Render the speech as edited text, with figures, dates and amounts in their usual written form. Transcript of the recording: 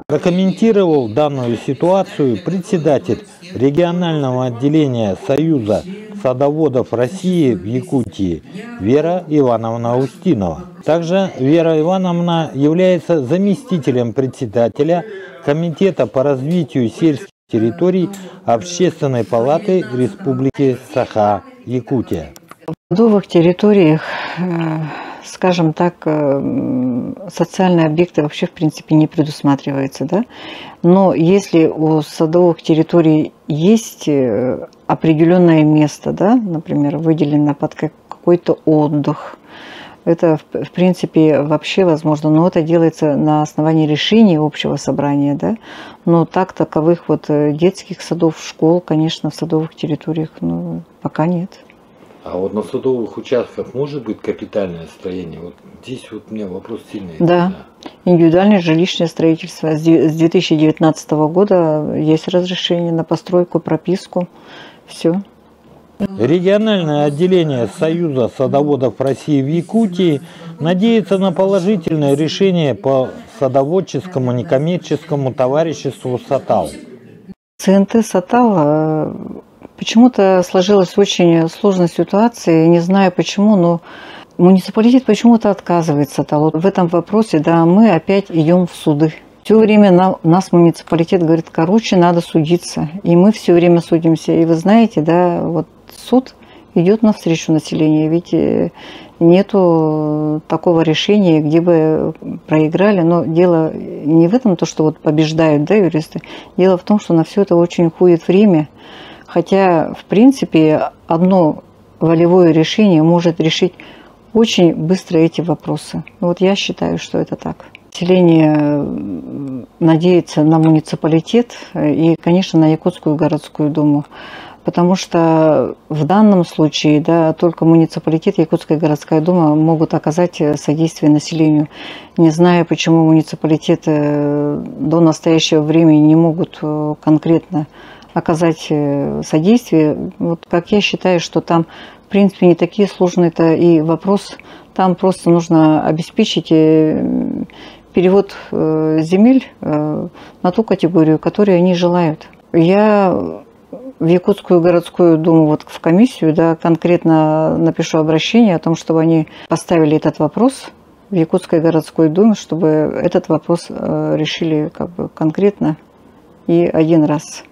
Прокомментировал данную ситуацию председатель регионального отделения Союза садоводов России в Якутии Вера Ивановна Устинова. Также Вера Ивановна является заместителем председателя Комитета по развитию сельских территорий Общественной палаты Республики Саха-Якутия. В садовых территориях, скажем так, социальные объекты вообще в принципе не предусматриваются, да? Но если у садовых территорий есть определенное место, да, например, выделено под какой-то отдых, это в принципе вообще возможно, но это делается на основании решений общего собрания, да? Но так таковых вот детских садов, школ, конечно, в садовых территориях пока нет. А вот на садовых участках может быть капитальное строение? Вот здесь вот у меня вопрос сильный. Да, индивидуальное жилищное строительство. С 2019 года есть разрешение на постройку, прописку. Все. Региональное отделение Союза садоводов России в Якутии надеется на положительное решение по садоводческому некоммерческому товариществу «Сатал». ЦНТ «Сатал» почему-то сложилась очень сложная ситуация, не знаю почему, но муниципалитет почему-то отказывается. Вот в этом вопросе, да, мы опять идем в суды. Все время нас муниципалитет говорит, короче, надо судиться. И мы все время судимся. И вы знаете, да, вот суд идет навстречу населению, ведь нету такого решения, где бы проиграли. Но дело не в этом, то, что вот побеждают, да, юристы. Дело в том, что на все это очень уходит время. Хотя, в принципе, одно волевое решение может решить очень быстро эти вопросы. Вот я считаю, что это так. Население надеется на муниципалитет и, конечно, на Якутскую городскую думу. Потому что в данном случае, да, только муниципалитет и Якутская городская дума могут оказать содействие населению. Не знаю, почему муниципалитеты до настоящего времени не могут конкретно оказать содействие. Вот как я считаю, что там, в принципе, не такие сложные-то и вопрос. Там просто нужно обеспечить перевод земель на ту категорию, которую они желают. Я в Якутскую городскую думу, вот в комиссию, да, конкретно напишу обращение о том, чтобы они поставили этот вопрос в Якутской городской думе, чтобы этот вопрос решили как бы конкретно и один раз.